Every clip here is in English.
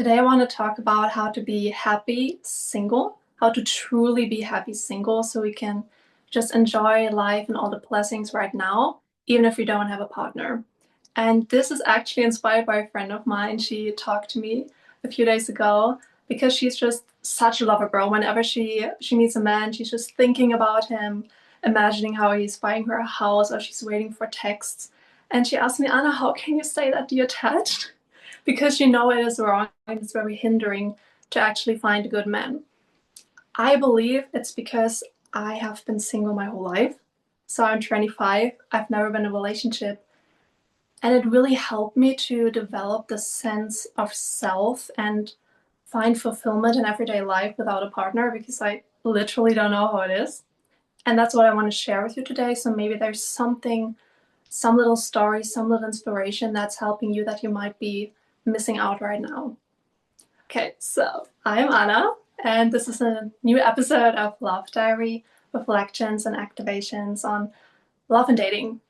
Today, I want to talk about how to be happy single, how to truly be happy single so we can just enjoy life and all the blessings right now, even if we don't have a partner. And this is actually inspired by a friend of mine. She talked to me a few days ago because she's just such a lover girl. Whenever she meets a man, she's just thinking about him, imagining how he's buying her a house or she's waiting for texts. And she asked me, Anna, how can you stay that detached? Because you know it is wrong and it's very hindering to actually find a good man. I believe it's because I have been single my whole life. So I'm 25, I've never been in a relationship. And it really helped me to develop the sense of self and find fulfillment in everyday life without a partner because I literally don't know how it is. And that's what I want to share with you today. So maybe there's something, some little story, some little inspiration that's helping you that you might be missing out right now. Okay, so I'm Anna, and this is a new episode of Love Diary, reflections and activations on love and dating.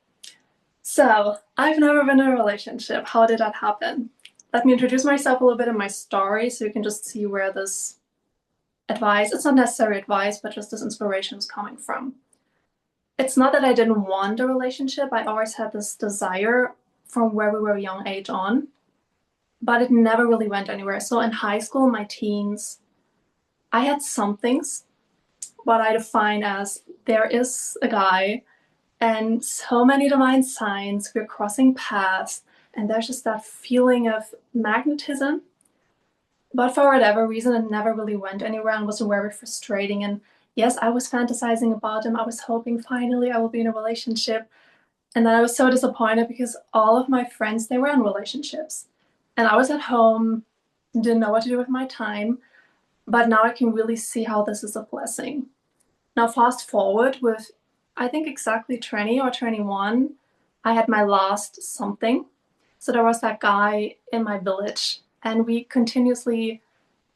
So, I've never been in a relationship. How did that happen? Let me introduce myself a little bit in my story so you can just see where this advice, it's not necessarily advice, but just this inspiration is coming from. It's not that I didn't want a relationship, I always had this desire from where we were a young age on, but it never really went anywhere. So in high school, my teens, I had some things, what I define as there is a guy and so many divine signs, we're crossing paths, and there's just that feeling of magnetism. But for whatever reason, it never really went anywhere and was very frustrating. And yes, I was fantasizing about him. I was hoping finally I will be in a relationship. And then I was so disappointed because all of my friends, they were in relationships. And I was at home, didn't know what to do with my time. But now I can really see how this is a blessing. Now, fast forward with, I think, exactly 20 or 21, I had my last something. So there was that guy in my village, and we continuously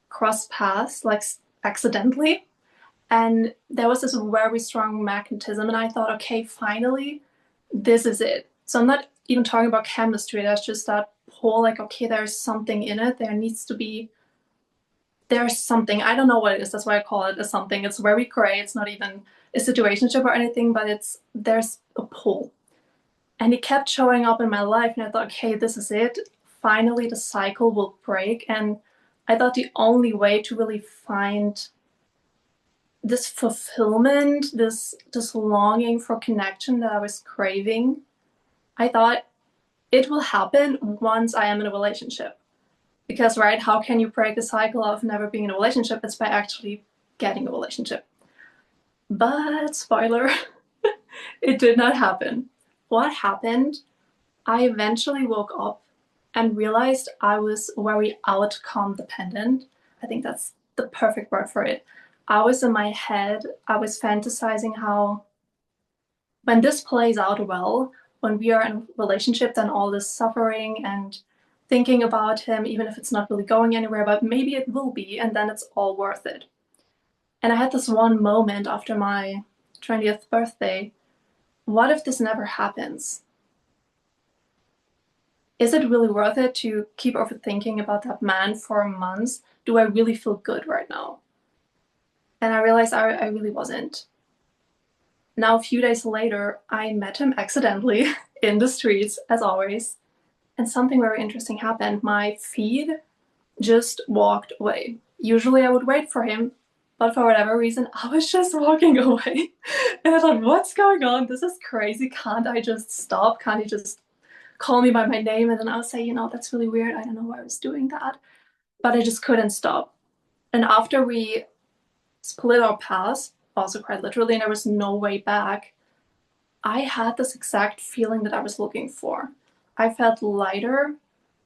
crossed paths, like accidentally. And there was this very strong magnetism, and I thought, okay, finally, this is it. So I'm not even talking about chemistry, there's just that whole, like, okay, there's something in it, there needs to be there's something, I don't know what it is, that's why I call it a something. It's very gray, it's not even a situationship or anything, but there's a pull. And it kept showing up in my life, and I thought, okay, this is it, finally the cycle will break. And I thought the only way to really find this fulfillment, this longing for connection that I was craving, I thought it will happen once I am in a relationship. Because, right, how can you break the cycle of never being in a relationship? It's by actually getting a relationship. But, spoiler, it did not happen. What happened? I eventually woke up and realized I was very outcome dependent. I think that's the perfect word for it. I was in my head, I was fantasizing how when this plays out well, when we are in a relationship, then all this suffering and thinking about him, even if it's not really going anywhere, but maybe it will be, and then it's all worth it. And I had this one moment after my 20th birthday. What if this never happens? Is it really worth it to keep overthinking about that man for months? Do I really feel good right now? And I realized I really wasn't. Now, a few days later, I met him accidentally in the streets, as always, and something very interesting happened. My feed just walked away. Usually I would wait for him, but for whatever reason, I was just walking away. And I thought, what's going on? This is crazy. Can't I just stop? Can't he just call me by my name? And then I would say, that's really weird. I don't know why I was doing that. But I just couldn't stop. And after we split our paths, also quite literally, and there was no way back, I had this exact feeling that I was looking for. I felt lighter,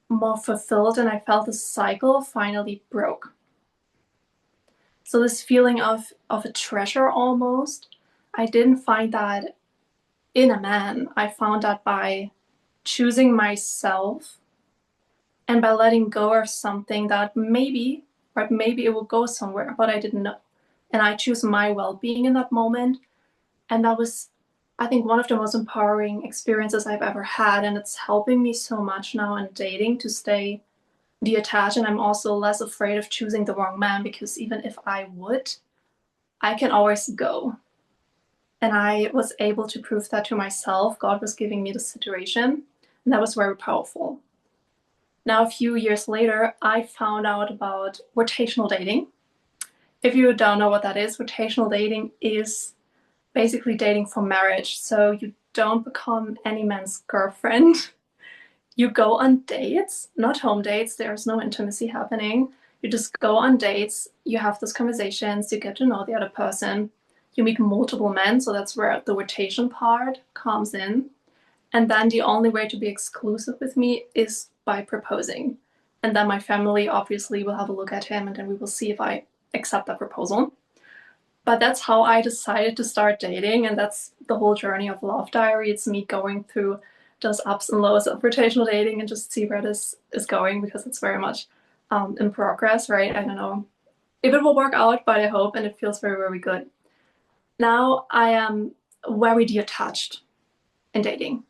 more fulfilled, and I felt the cycle finally broke. So this feeling of a treasure almost, I didn't find that in a man. I found that by choosing myself and by letting go of something that maybe, right, maybe it will go somewhere, but I didn't know. And I choose my well-being in that moment. And that was, I think, one of the most empowering experiences I've ever had. And it's helping me so much now in dating to stay detach, and I'm also less afraid of choosing the wrong man, because even if I would, I can always go. And I was able to prove that to myself. God was giving me the situation, and that was very powerful. Now, a few years later, I found out about rotational dating. If you don't know what that is, rotational dating is basically dating for marriage. So you don't become any man's girlfriend. You go on dates, not home dates. There's no intimacy happening. You just go on dates. You have those conversations. You get to know the other person. You meet multiple men. So that's where the rotation part comes in. And then the only way to be exclusive with me is by proposing. And then my family obviously will have a look at him, and then we will see if I accept that proposal. But that's how I decided to start dating, and that's the whole journey of Love Diary. It's me going through those ups and lows of rotational dating and just see where this is going, because it's very much in progress, right? I don't know if it will work out, but I hope, and it feels very, very good. Now I am very detached in dating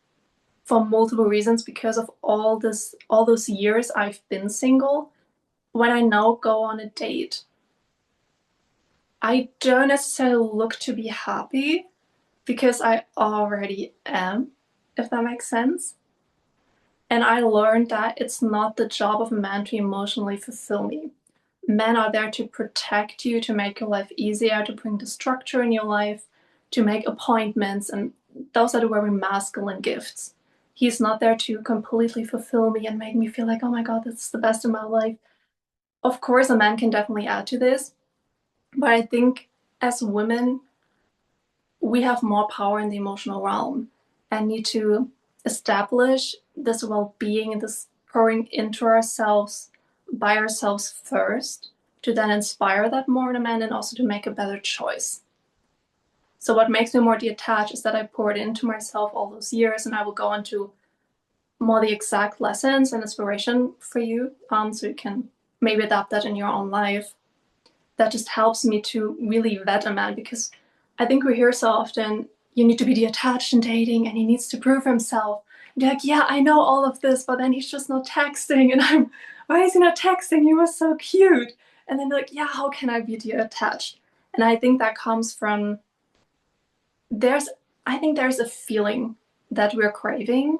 for multiple reasons, because of all those years I've been single. When I now go on a date, I don't necessarily look to be happy, because I already am, if that makes sense. And I learned that it's not the job of a man to emotionally fulfill me. Men are there to protect you, to make your life easier, to bring the structure in your life, to make appointments, and those are the very masculine gifts. He's not there to completely fulfill me and make me feel like, oh my God, that's the best in my life. Of course, a man can definitely add to this, but I think as women, we have more power in the emotional realm and need to establish this well-being and this pouring into ourselves by ourselves first, to then inspire that more in a man and also to make a better choice. So what makes me more detached is that I poured into myself all those years, and I will go into more the exact lessons and inspiration for you, so you can maybe adapt that in your own life. That just helps me to really vet a man, because I think we hear so often, you need to be detached in dating and he needs to prove himself. And you're like, yeah, I know all of this, but then he's just not texting. And I'm, why is he not texting? He was so cute. And then they're like, yeah, how can I be detached? And I think that comes from, there's, I think there's a feeling that we're craving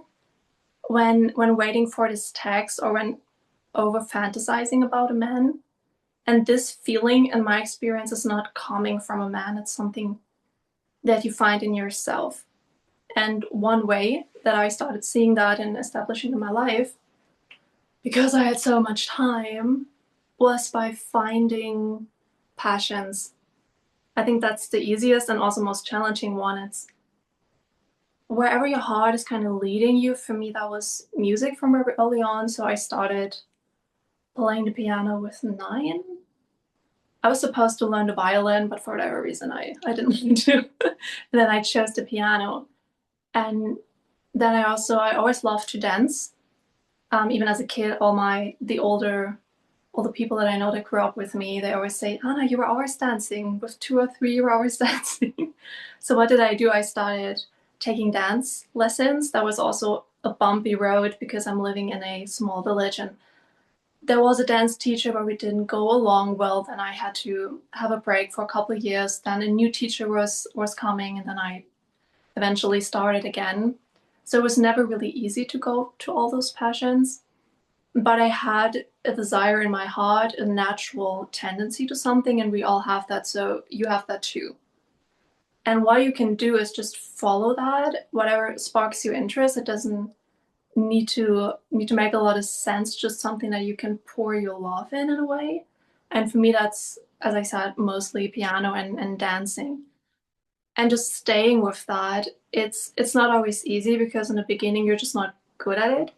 when waiting for this text, or when over fantasizing about a man. And this feeling, in my experience, is not coming from a man. It's something that you find in yourself. And one way that I started seeing that and establishing in my life, because I had so much time, was by finding passions. I think that's the easiest and also most challenging one. It's wherever your heart is kind of leading you. For me, that was music from very early on. So I started playing the piano with 9. I was supposed to learn the violin, but for whatever reason, I didn't want to. And then I chose the piano. And then I always loved to dance. Even as a kid, all the people that I know that grew up with me, they always say, Anna, you were always dancing. With 2 or 3, you were always dancing. So what did I do? I started taking dance lessons. That was also a bumpy road, because I'm living in a small village, and there was a dance teacher, but we didn't go along well. Then I had to have a break for a couple of years. Then a new teacher was coming, and then I eventually started again. So it was never really easy to go to all those passions, but I had a desire in my heart, a natural tendency to something, and we all have that. So you have that too. And what you can do is just follow that, whatever sparks your interest. It doesn't need to make a lot of sense, just something that you can pour your love in a way. And for me, that's, as I said, mostly piano and dancing. And just staying with that, it's not always easy, because in the beginning you're just not good at it.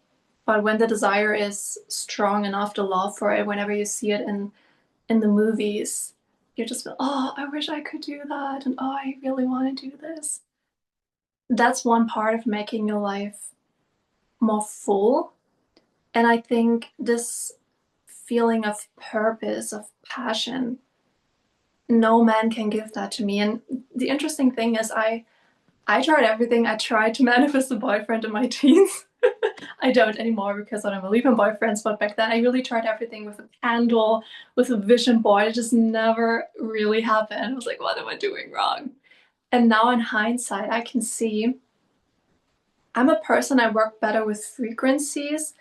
But when the desire is strong enough, the love for it, whenever you see it in the movies, you just feel, oh, I wish I could do that, and oh, I really want to do this. That's one part of making your life more full. And I think this feeling of purpose, of passion, no man can give that to me. And the interesting thing is, I tried everything. I tried to manifest a boyfriend in my teens. I don't anymore because I don't believe in boyfriends, but back then I really tried everything with a candle, with a vision board. It just never really happened. I was like, what am I doing wrong? And now in hindsight, I can see I'm a person, I work better with frequencies.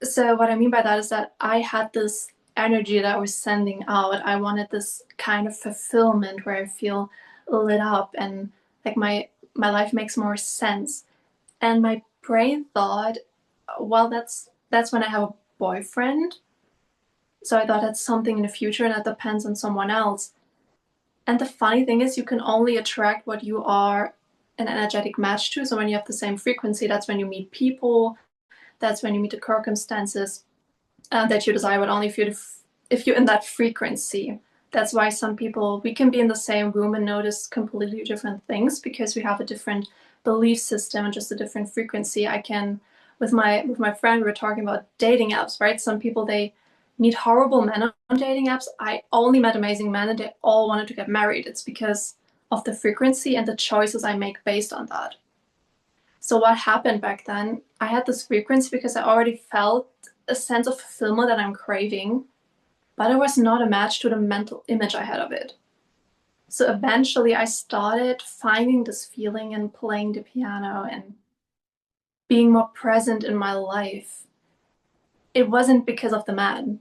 So what I mean by that is that I had this energy that I was sending out. I wanted this kind of fulfillment where I feel lit up and like my life makes more sense. And my brain thought, well, that's when I have a boyfriend. So I thought that's something in the future and that depends on someone else. And the funny thing is, you can only attract what you are an energetic match to. So when you have the same frequency, that's when you meet people, that's when you meet the circumstances that you desire, but only if you're in that frequency. That's why some people, we can be in the same room and notice completely different things because we have a different belief system and just a different frequency. I can, with my friend, we were talking about dating apps, right? Some people, they meet horrible men on dating apps. I only met amazing men and they all wanted to get married. It's because of the frequency and the choices I make based on that. So what happened back then, I had this frequency because I already felt a sense of fulfillment that I'm craving, but it was not a match to the mental image I had of it. So eventually I started finding this feeling and playing the piano and being more present in my life. It wasn't because of the man.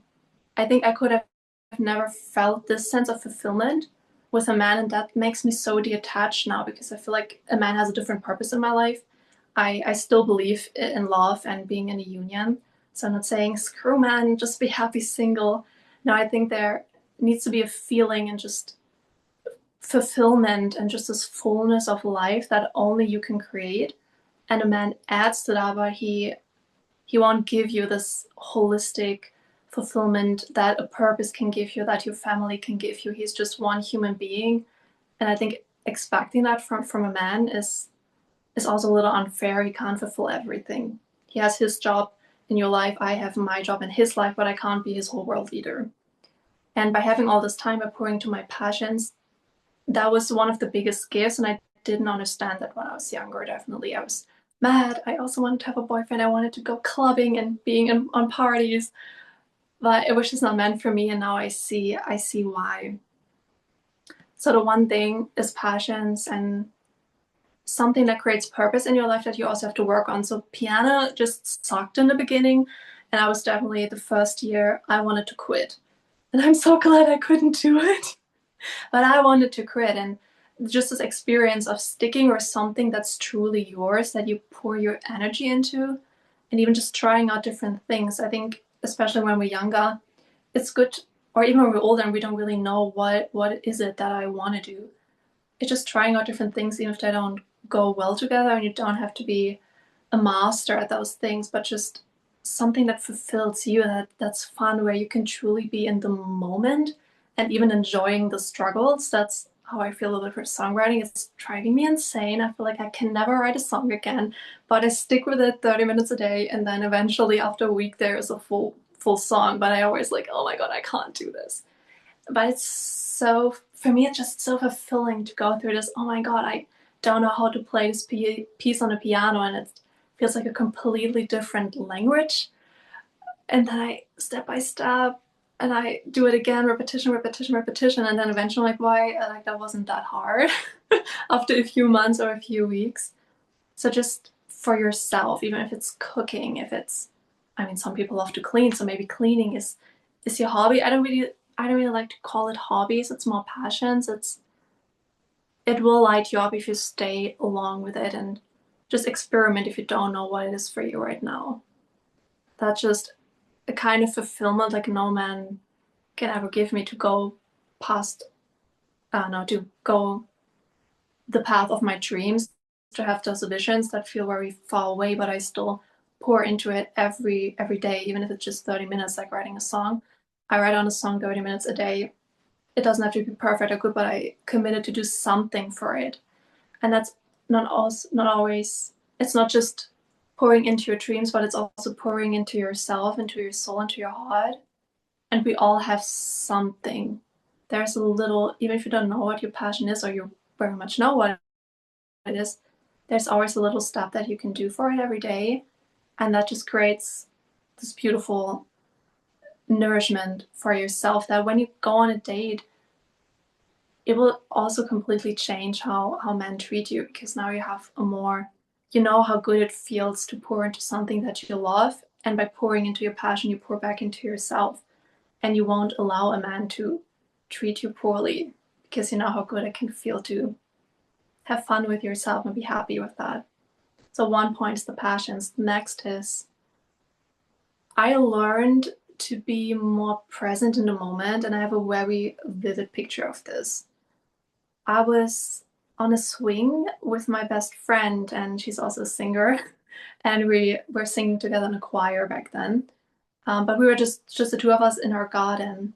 I think I could have never felt this sense of fulfillment with a man, and that makes me so detached now because I feel like a man has a different purpose in my life. I still believe in love and being in a union. So I'm not saying screw man, just be happy single. No, I think there needs to be a feeling and just fulfillment and just this fullness of life that only you can create. And a man adds to that, but he won't give you this holistic fulfillment that a purpose can give you, that your family can give you. He's just one human being. And I think expecting that from a man is also a little unfair. He can't fulfill everything. He has his job in your life, I have my job in his life, but I can't be his whole world leader. And by having all this time, by pouring to my passions, that was one of the biggest gifts. And I didn't understand that when I was younger, definitely. I was mad. I also wanted to have a boyfriend. I wanted to go clubbing and being on parties, but it was just not meant for me. And now I see why. So the one thing is passions and something that creates purpose in your life that you also have to work on. So piano just sucked in the beginning, and I was definitely the first year I wanted to quit. And I'm so glad I couldn't do it. But I wanted to quit, and just this experience of sticking with something that's truly yours, that you pour your energy into, and even just trying out different things. I think especially when we're younger, it's good, or even when we're older and we don't really know what is it that I want to do. It's just trying out different things, even if they don't go well together, and you don't have to be a master at those things, but just something that fulfills you, that's fun, where you can truly be in the moment and even enjoying the struggles. That's how I feel a little bit for songwriting. It's driving me insane. I feel like I can never write a song again, but I stick with it 30 minutes a day, and then eventually after a week there is a full song. But I always like, oh my god, I can't do this. But it's so, for me, it's just so fulfilling to go through this. Oh my god, I don't know how to play this piece on a piano, and it feels like a completely different language. And then I step by step, and I do it again, repetition, repetition, repetition, and then eventually I'm like, why? Like that wasn't that hard after a few months or a few weeks. So just for yourself, even if it's cooking, if it's, I mean, some people love to clean, so maybe cleaning is your hobby. I don't really like to call it hobbies. It's more passions. It will light you up if you stay along with it and just experiment if you don't know what it is for you right now. That's just a kind of fulfillment like no man can ever give me, to go past, no, to go the path of my dreams, to have those visions that feel very far away, but I still pour into it every day, even if it's just 30 minutes, like writing a song. I write on a song 30 minutes a day. It doesn't have to be perfect or good, but I committed to do something for it. And that's not always, it's not just pouring into your dreams, but it's also pouring into yourself, into your soul, into your heart. And we all have something. There's a little, even if you don't know what your passion is, or you very much know what it is, there's always a little step that you can do for it every day. And that just creates this beautiful nourishment for yourself that when you go on a date, it will also completely change how men treat you, because now you have a more, you know how good it feels to pour into something that you love, and by pouring into your passion you pour back into yourself, and you won't allow a man to treat you poorly, because you know how good it can feel to have fun with yourself and be happy with that. So one point is the passions. Next is I learned to be more present in the moment, and I have a very vivid picture of this. I was on a swing with my best friend, and she's also a singer, and we were singing together in a choir back then. But we were just the two of us in our garden,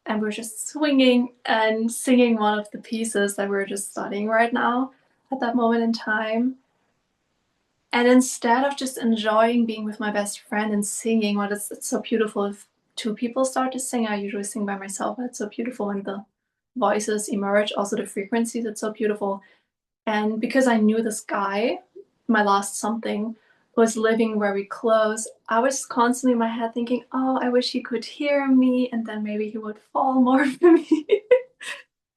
and we were just swinging and singing one of the pieces that we were just studying right now at that moment in time. And instead of just enjoying being with my best friend and singing, what is it's so beautiful if two people start to sing. I usually sing by myself, but it's so beautiful when the voices emerge, also the frequencies, it's so beautiful. And because I knew this guy, my last something, was living very close, I was constantly in my head thinking, oh, I wish he could hear me, and then maybe he would fall more for me.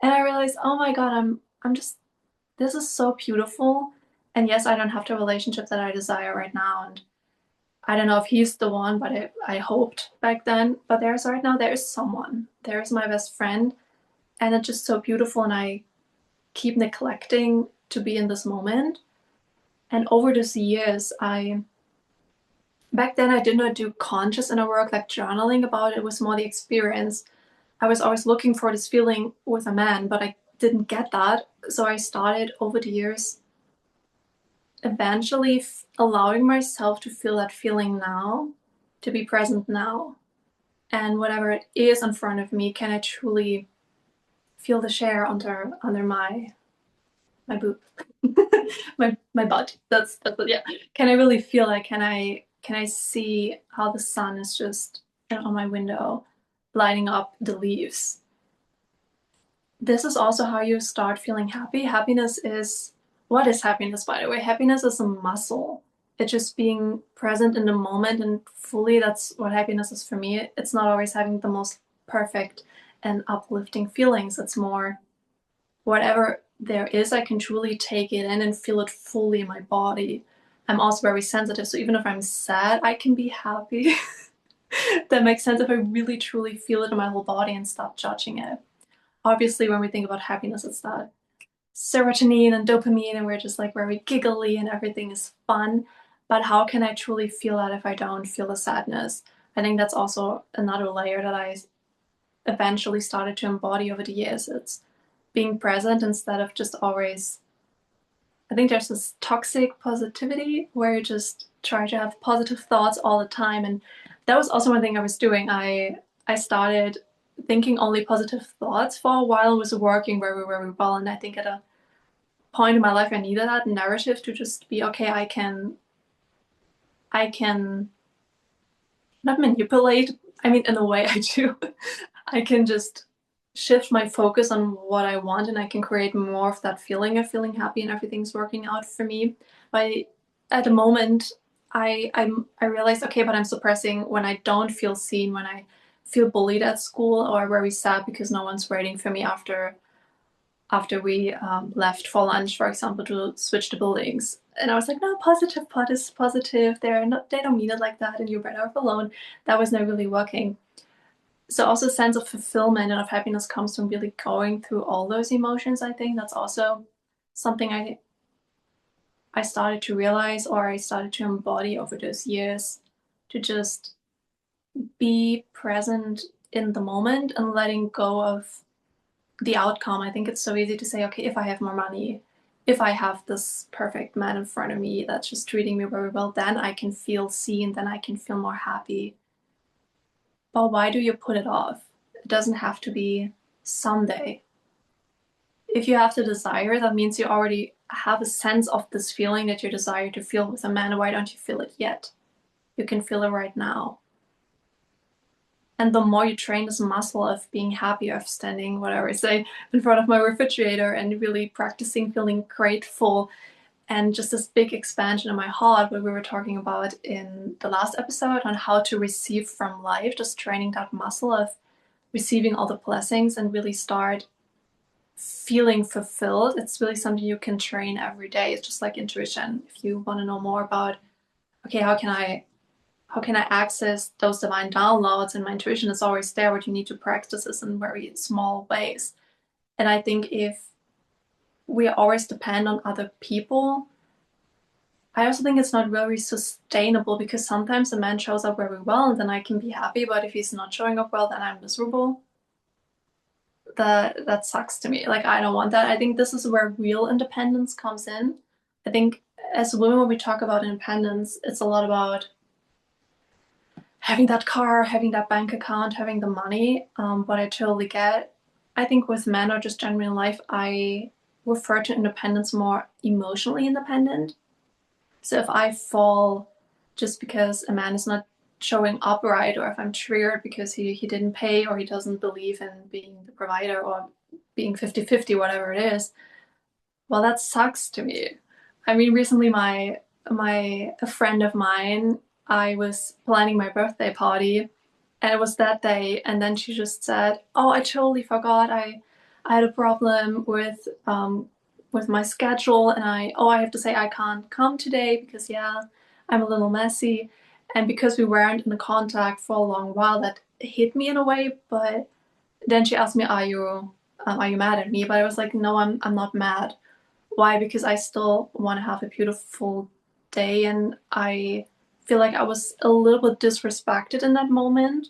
And I realized, oh my God, I'm just, this is so beautiful. And yes, I don't have the relationship that I desire right now. And I don't know if he's the one, but I hoped back then. But there's right now, there is someone. There's my best friend. And it's just so beautiful. And I keep neglecting to be in this moment. And over these years, back then I did not do conscious inner work like journaling about it. It was more the experience. I was always looking for this feeling with a man, but I didn't get that. So I started over the years eventually allowing myself to feel that feeling now, to be present now. And whatever it is in front of me, can I truly feel the share under my boob, my butt. That's yeah. Can I really feel it? Can I see how the sun is just on my window, lighting up the leaves? This is also how you start feeling happy. Happiness is what is happiness, by the way? Happiness is a muscle. It's just being present in the moment and fully. That's what happiness is for me. It's not always having the most perfect and uplifting feelings. It's more whatever there is, I can truly take it in and feel it fully in my body. I'm also very sensitive, so even if I'm sad, I can be happy. That makes sense if I really truly feel it in my whole body and stop judging it. Obviously, when we think about happiness, it's that serotonin and dopamine, and we're just like very giggly and everything is fun. But how can I truly feel that if I don't feel the sadness? I think that's also another layer that I eventually started to embody over the years. It's being present instead of just always, I think there's this toxic positivity where you just try to have positive thoughts all the time. And that was also one thing I was doing. I started thinking only positive thoughts for a while. It was working very, very well. And I think at a point in my life I needed that narrative to just be okay, I can not manipulate. I mean, in a way I do. I can just shift my focus on what I want, and I can create more of that feeling of feeling happy and everything's working out for me. But at the moment, I realized, okay, but I'm suppressing when I don't feel seen, when I feel bullied at school, or very sad because no one's waiting for me after we left for lunch, for example, to switch the buildings. And I was like, no, positive plot is positive. They don't mean it like that, and you're better off alone. That was not really working. So also a sense of fulfillment and of happiness comes from really going through all those emotions. I think that's also something I started to realize, or I started to embody over those years, to just be present in the moment and letting go of the outcome. I think it's so easy to say, okay, if I have more money, if I have this perfect man in front of me that's just treating me very well, then I can feel seen, then I can feel more happy. But why do you put it off? It doesn't have to be someday. If you have the desire, that means you already have a sense of this feeling that you desire to feel with a man. Why don't you feel it yet? You can feel it right now. And the more you train this muscle of being happy, of standing, whatever I say, in front of my refrigerator and really practicing feeling grateful, and just this big expansion in my heart, what we were talking about in the last episode on how to receive from life, just training that muscle of receiving all the blessings and really start feeling fulfilled. It's really something you can train every day. It's just like intuition. If you want to know more about, okay, how can I access those divine downloads, and my intuition is always there, but you need to practice this in very small ways. And I think if we always depend on other people, I also think it's not very sustainable, because sometimes a man shows up very well and then I can be happy, but if he's not showing up well, then I'm miserable. That sucks to me. Like, I don't want that. I think this is where real independence comes in. I think as women, when we talk about independence, it's a lot about having that car, having that bank account, having the money. What I totally get. I think with men or just generally in life, I refer to independence more emotionally independent. So if I fall just because a man is not showing up right, or if I'm triggered because he didn't pay, or he doesn't believe in being the provider, or being 50-50, whatever it is, well, that sucks to me. I mean, recently a friend of mine, I was planning my birthday party, and it was that day, and then she just said, "Oh, I totally forgot. I had a problem with my schedule, and I have to say I can't come today because, yeah, I'm a little messy." And because we weren't in contact for a long while, that hit me in a way. But then she asked me, "Are you mad at me?" But I was like, "No, I'm not mad." Why? Because I still want to have a beautiful day, and I feel like I was a little bit disrespected in that moment,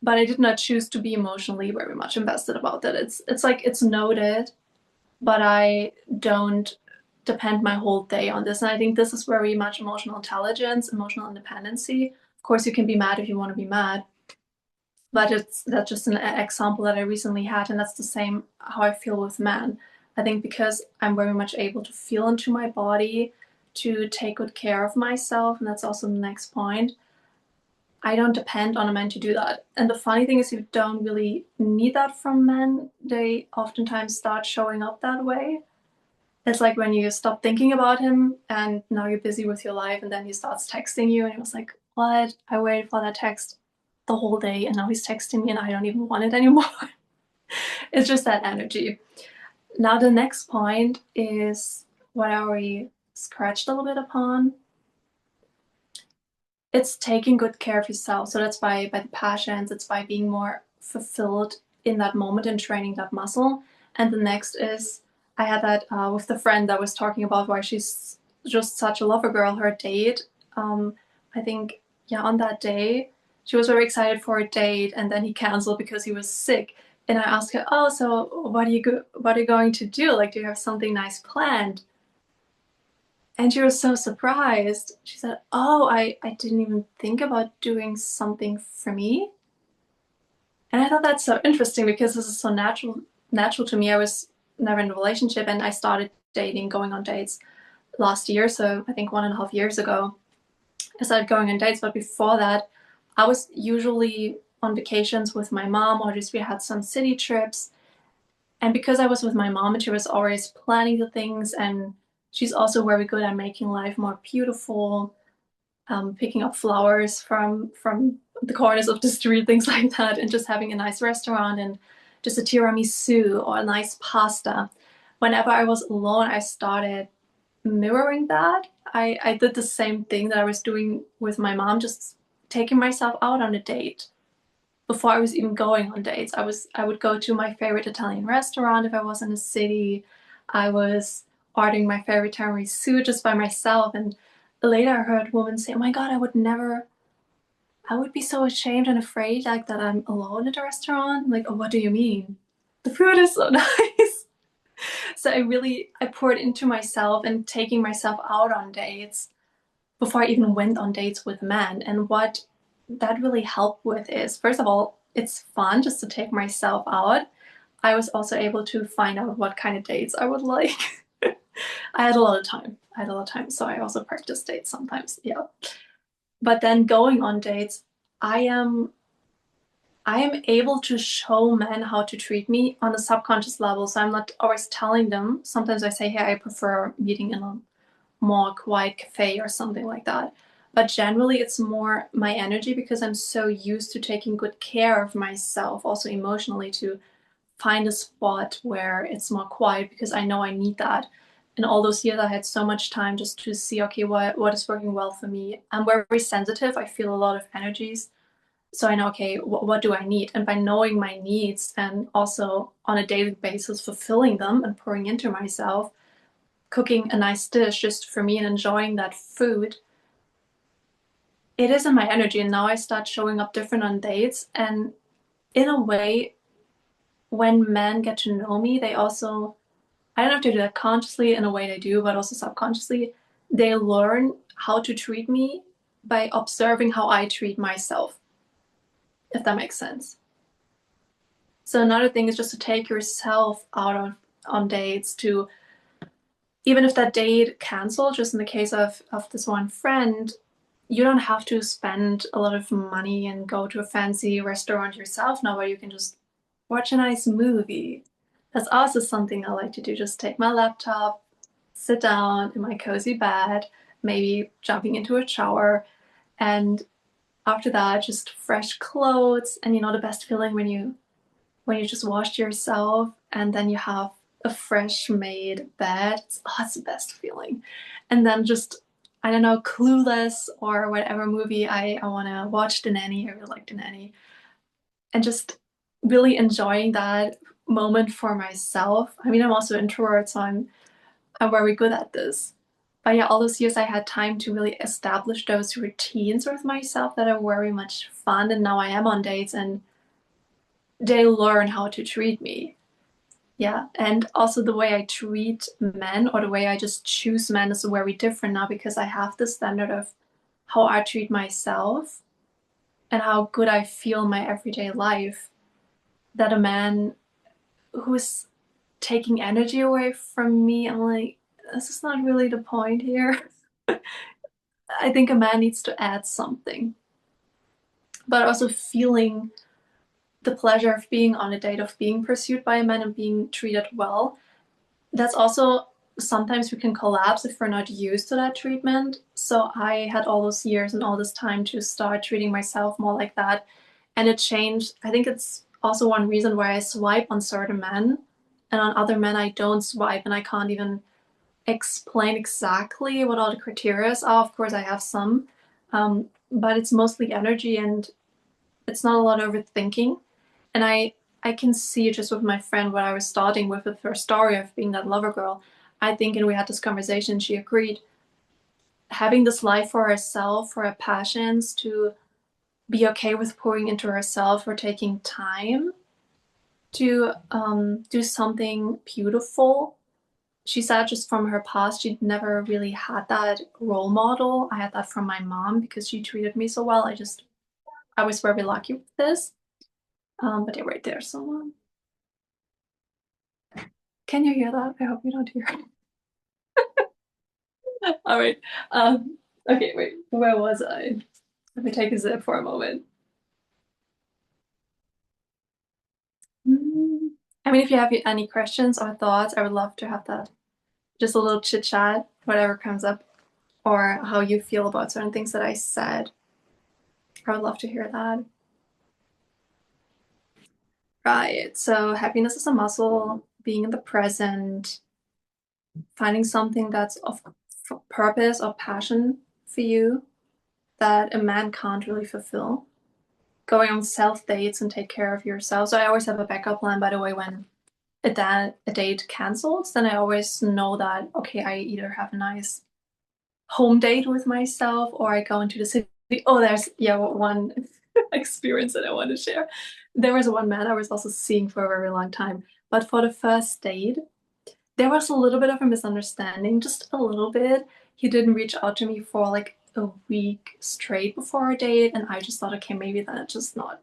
but I did not choose to be emotionally very much invested about that. It's like it's noted, but I don't depend my whole day on this. And I think this is very much emotional intelligence, emotional independency. Of course, you can be mad if you want to be mad, but that's just an example that I recently had, and that's the same how I feel with men. I think because I'm very much able to feel into my body, to take good care of myself, and that's also the next point. I don't depend on a man to do that. And the funny thing is, you don't really need that from men. They oftentimes start showing up that way. It's like when you stop thinking about him and now you're busy with your life, and then he starts texting you, and it was like, what? I waited for that text the whole day, and now he's texting me and I don't even want it anymore. It's just that energy. Now, the next point is what I already scratched a little bit upon. It's taking good care of yourself. So that's by the passions, it's by being more fulfilled in that moment and training that muscle. And the next is, I had that with the friend that was talking about why she's just such a lover girl, her date. I think, yeah, on that day, she was very excited for a date, and then he canceled because he was sick. And I asked her, "Oh, so what are you going to do? Like, do you have something nice planned?" And she was so surprised. She said, "Oh, I didn't even think about doing something for me." And I thought that's so interesting, because this is so natural to me. I was never in a relationship, and I started dating, going on dates last year. So I think 1.5 years ago, I started going on dates. But before that, I was usually on vacations with my mom, or just we had some city trips. And because I was with my mom and she was always planning the things, and she's also very good at making life more beautiful, picking up flowers from the corners of the street, things like that, and just having a nice restaurant and just a tiramisu or a nice pasta. Whenever I was alone, I started mirroring that. I did the same thing that I was doing with my mom, just taking myself out on a date. Before I was even going on dates, I would go to my favorite Italian restaurant if I was in a city. I was ordering my favorite tiramisu just by myself, and later I heard women say, "Oh my God, I would never, I would be so ashamed and afraid like that I'm alone at a restaurant." I'm like, "Oh, what do you mean? The food is so nice." So I poured into myself and taking myself out on dates before I even went on dates with men. And what that really helped with is, first of all, it's fun just to take myself out. I was also able to find out what kind of dates I would like. I had a lot of time. So I also practice dates sometimes. Yeah. But then going on dates, I am I am able to show men how to treat me on a subconscious level. So I'm not always telling them. Sometimes I say, hey, I prefer meeting in a more quiet cafe or something like that. But generally, it's more my energy because I'm so used to taking good care of myself, also emotionally, to find a spot where it's more quiet because I know I need that. In all those years, I had so much time just to see, okay, what is working well for me. I'm very sensitive. I feel a lot of energies. So I know, okay, what do I need? And by knowing my needs and also on a daily basis fulfilling them and pouring into myself, cooking a nice dish just for me and enjoying that food, it is in my energy. And now I start showing up different on dates. And in a way, when men get to know me, they also, I don't know if they do that consciously, in a way they do, but also subconsciously, they learn how to treat me by observing how I treat myself, if that makes sense. So another thing is just to take yourself out of on dates, to even if that date canceled, just in the case of this one friend, you don't have to spend a lot of money and go to a fancy restaurant yourself now, where you can just watch a nice movie. That's also something I like to do. Just take my laptop, sit down in my cozy bed, maybe jumping into a shower, and after that, just fresh clothes. And you know the best feeling when you just washed yourself and then you have a fresh made bed. It's the best feeling. And then just, I don't know, Clueless or whatever movie I want to watch, The Nanny. I really like The Nanny. And just really enjoying that moment for myself. I mean, I'm also an introvert, so I'm very good at this. But yeah, all those years I had time to really establish those routines with myself that are very much fun. And now I am on dates and they learn how to treat me. Yeah, and also the way I treat men or the way I just choose men is very different now because I have the standard of how I treat myself and how good I feel in my everyday life. That a man who's taking energy away from me, I'm like, this is not really the point here. I think a man needs to add something, but also feeling the pleasure of being on a date, of being pursued by a man and being treated well. That's also sometimes we can collapse if we're not used to that treatment. So I had all those years and all this time to start treating myself more like that. And it changed. I think it's also one reason why I swipe on certain men and on other men I don't swipe, and I can't even explain exactly what all the criteria are. Of course, I have some, but it's mostly energy and it's not a lot of overthinking. And I can see just with my friend what I was starting with her story of being that lover girl. I think, and we had this conversation, she agreed, having this life for herself, for her passions, to be okay with pouring into herself, or taking time to do something beautiful. She said just from her past, she'd never really had that role model. I had that from my mom because she treated me so well. I was very lucky with this. But they're right there, someone. Can you hear that? I hope you don't hear. All right. Okay, wait. Where was I? Let me take a sip for a moment. Mm. I mean, if you have any questions or thoughts, I would love to have that. Just a little chit chat, whatever comes up, or how you feel about certain things that I said. I would love to hear that. Right. So, happiness is a muscle, being in the present, finding something that's of purpose or passion for you that a man can't really fulfill. Going on self dates and take care of yourself. So I always have a backup plan, by the way, when a date cancels, then I always know that, okay, I either have a nice home date with myself or I go into the city. Oh, there's, yeah, one experience that I want to share. There was one man I was also seeing for a very long time. But for the first date, there was a little bit of a misunderstanding, just a little bit. He didn't reach out to me for like a week straight before our date, and I just thought, okay, maybe that's just not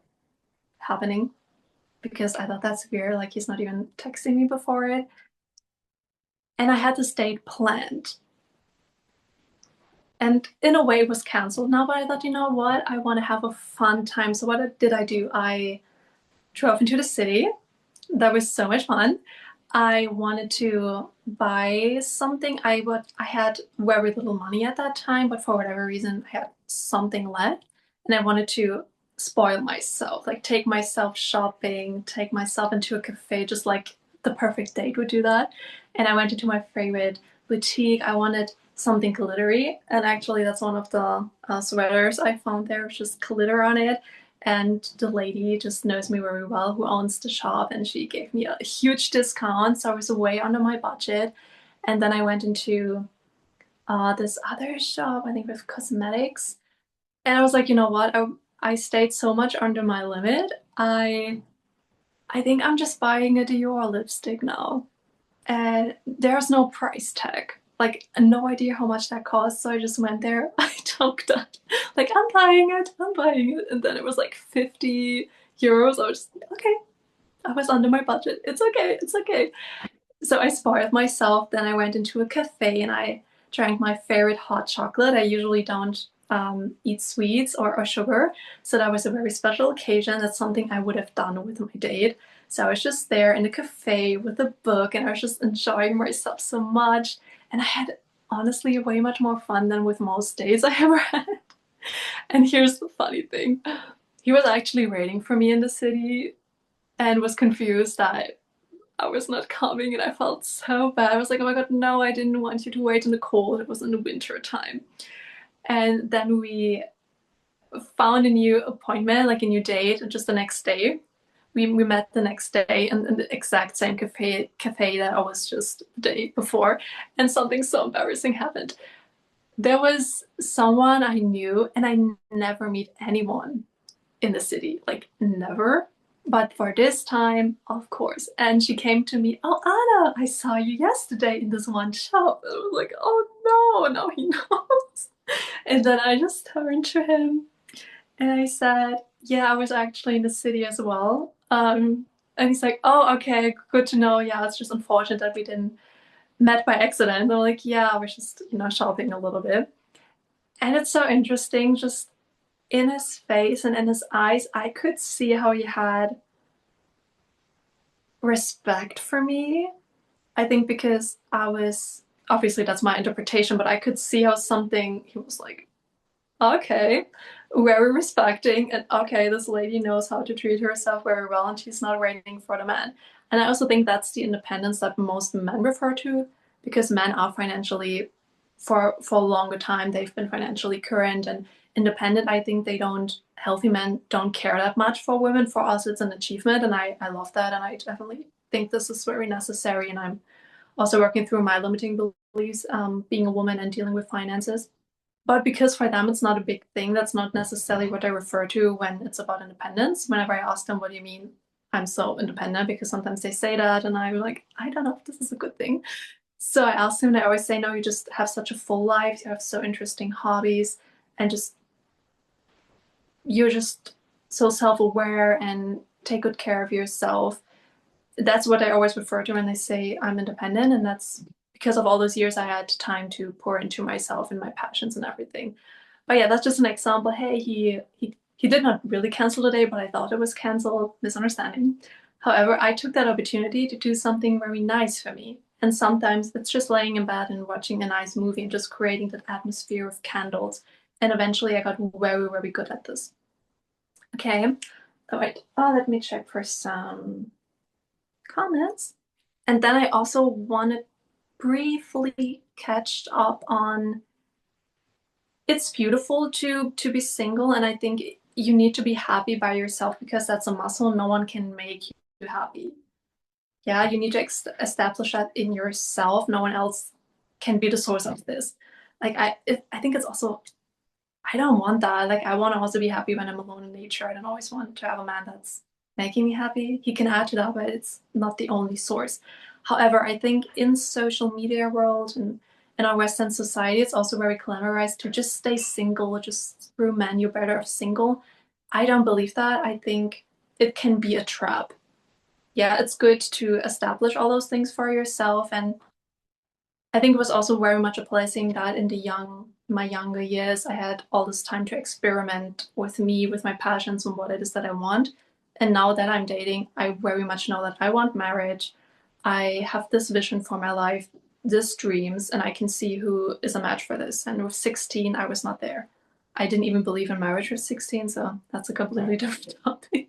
happening because I thought that's weird. Like he's not even texting me before it. And I had this date planned. And in a way it was cancelled now, but I thought, you know what? I want to have a fun time. So what did I do? I drove into the city. That was so much fun. I wanted to buy something. I had very little money at that time, but for whatever reason, I had something left, and I wanted to spoil myself, like take myself shopping, take myself into a cafe, just like the perfect date would do that. And I went into my favorite boutique. I wanted something glittery, and actually, that's one of the sweaters I found there, was just glitter on it. And the lady just knows me very well who owns the shop, and she gave me a huge discount, so I was way under my budget. And then I went into this other shop, I think with cosmetics, and I was like, you know what, I stayed so much under my limit. I think I'm just buying a Dior lipstick now, and there's no price tag. Like, no idea how much that costs. So I just went there. I took that. Like, I'm buying it. I'm buying it. And then it was like 50 euros. I was just, okay. I was under my budget. It's okay. It's okay. So I spoiled myself. Then I went into a cafe and I drank my favorite hot chocolate. I usually don't eat sweets or sugar. So that was a very special occasion. That's something I would have done with my date. So I was just there in the cafe with a book and I was just enjoying myself so much. And I had honestly way much more fun than with most days I ever had. And here's the funny thing. He was actually waiting for me in the city and was confused that I was not coming, and I felt so bad. I was like, oh my god, no, I didn't want you to wait in the cold. It was in the winter time. And then we found a new appointment, like a new date, just the next day. We met the next day in the exact same cafe that I was just the day before, and something so embarrassing happened. There was someone I knew, and I never meet anyone in the city, like never. But for this time, of course. And she came to me, oh, Anna, I saw you yesterday in this one shop. And I was like, oh no, now he knows. And then I just turned to him and I said, yeah, I was actually in the city as well. And he's like, oh, okay, good to know. Yeah, it's just unfortunate that we didn't met by accident. And I'm like, yeah, I was just, shopping a little bit. And it's so interesting, just in his face and in his eyes, I could see how he had respect for me. I think because I was, obviously that's my interpretation, but I could see how something, he was like, okay, very respecting, and okay, this lady knows how to treat herself very well and she's not waiting for the man. And I also think that's the independence that most men refer to, because men are financially, for a longer time they've been financially current and independent. I think they don't, healthy men don't care that much for women. For us it's an achievement, and I love that, and I definitely think this is very necessary. And I'm also working through my limiting beliefs, being a woman and dealing with finances. But because for them it's not a big thing, that's not necessarily what I refer to when it's about independence. Whenever I ask them, what do you mean I'm so independent? Because sometimes they say that, and I'm like, I don't know if this is a good thing. So I ask them, and I always say, no, you just have such a full life, you have so interesting hobbies, and just you're just so self-aware and take good care of yourself. That's what I always refer to when they say I'm independent, and that's because of all those years I had time to pour into myself and my passions and everything. But yeah, that's just an example. Hey, he did not really cancel the day, but I thought it was canceled. Misunderstanding. However, I took that opportunity to do something very nice for me. And sometimes it's just laying in bed and watching a nice movie and just creating that atmosphere of candles. And eventually I got very, very good at this. Okay. All right. Oh, let me check for some comments. And then I also want to briefly catch up on, it's beautiful to be single, and I think you need to be happy by yourself because that's a muscle. No one can make you happy. Yeah, you need to establish that in yourself. No one else can be the source of this. Like I think it's also, I don't want that. Like I want to also be happy when I'm alone in nature. I don't always want to have a man that's making me happy. He can add to that, but it's not the only source. However, I think in social media world and in our Western society, it's also very glamorized to just stay single, just through men, you're better off single. I don't believe that. I think it can be a trap. Yeah, it's good to establish all those things for yourself. And I think it was also very much a blessing that in my younger years, I had all this time to experiment with me, with my passions and what it is that I want. And now that I'm dating, I very much know that I want marriage. I have this vision for my life, this dreams, and I can see who is a match for this. And with 16, I was not there. I didn't even believe in marriage with 16, so that's a completely different topic.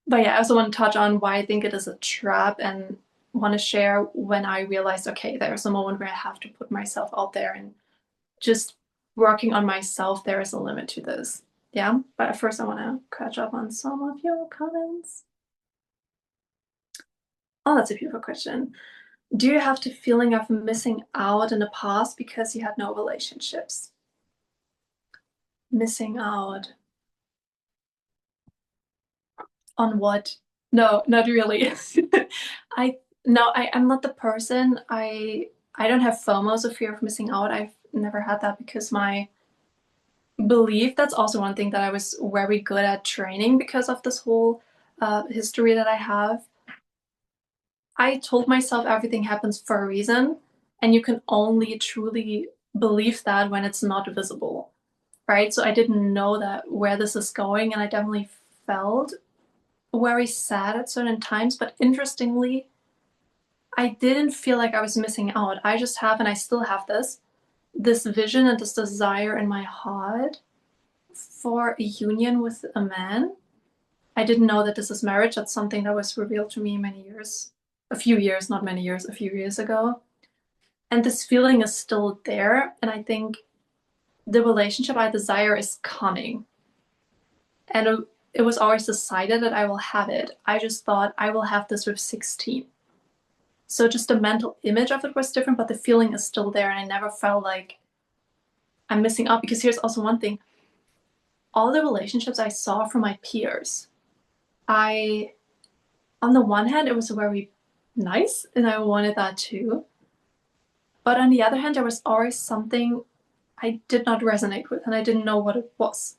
But yeah, I also want to touch on why I think it is a trap and want to share when I realized, okay, there's a moment where I have to put myself out there and just working on myself, there is a limit to this. Yeah, but first I want to catch up on some of your comments. Oh, that's a beautiful question. Do you have the feeling of missing out in the past because you had no relationships? Missing out on what? No, not really. I no, I'm not the person. I don't have FOMO, so fear of missing out. I've never had that because my belief, that's also one thing that I was very good at training because of this whole history that I have. I told myself everything happens for a reason, and you can only truly believe that when it's not visible, right? So I didn't know that where this is going, and I definitely felt very sad at certain times. But interestingly, I didn't feel like I was missing out. I just have, and I still have this vision and this desire in my heart for a union with a man. I didn't know that this is marriage. That's something that was revealed to me many years, a few years, not many years, a few years ago. And this feeling is still there. And I think the relationship I desire is coming. And it was always decided that I will have it. I just thought I will have this with 16. So just the mental image of it was different, but the feeling is still there. And I never felt like I'm missing out. Because here's also one thing, all the relationships I saw from my peers, I, on the one hand, it was very nice and I wanted that too. But on the other hand, there was always something I did not resonate with and I didn't know what it was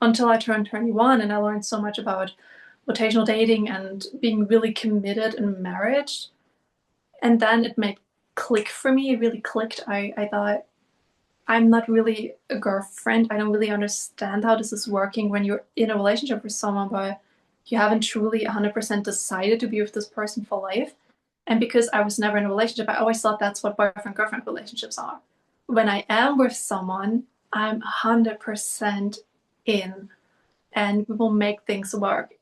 until I turned 21 and I learned so much about rotational dating and being really committed in marriage. And then it made click for me. It really clicked. I thought, I'm not really a girlfriend. I don't really understand how this is working when you're in a relationship with someone, but you haven't truly 100% decided to be with this person for life. And because I was never in a relationship, I always thought that's what boyfriend girlfriend relationships are. When I am with someone, I'm 100% in and we will make things work.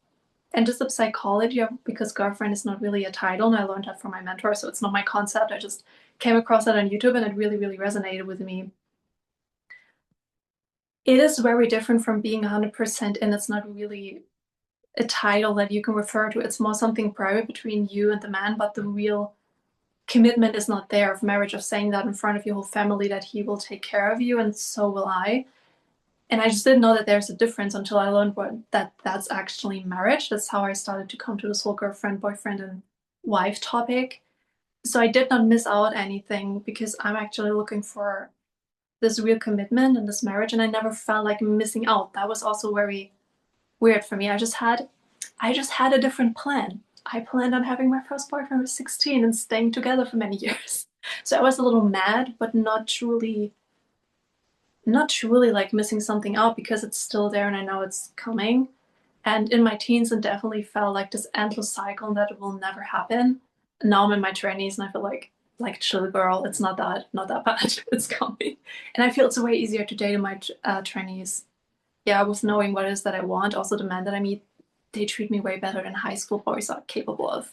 And just the psychology of, because girlfriend is not really a title, and I learned that from my mentor, so it's not my concept. I just came across that on YouTube and it really, really resonated with me. It is very different from being 100% in. It's not really a title that you can refer to. It's more something private between you and the man, but the real commitment is not there of marriage, of saying that in front of your whole family that he will take care of you and so will I. And I just didn't know that there's a difference until I learned that's actually marriage. That's how I started to come to this whole girlfriend, boyfriend, and wife topic. So I did not miss out anything because I'm actually looking for this real commitment and this marriage, and I never felt like missing out. That was also very weird for me. I just had a different plan. I planned on having my first boyfriend at 16 and staying together for many years. So I was a little mad, but not truly like missing something out because it's still there and I know it's coming. And in my teens, it definitely felt like this endless cycle that it will never happen. Now I'm in my 20s and I feel like chill girl, it's not that bad. It's coming. And I feel it's way easier to date in my 20s. Yeah, with knowing what it is that I want. Also the men that I meet, they treat me way better than high school boys are capable of.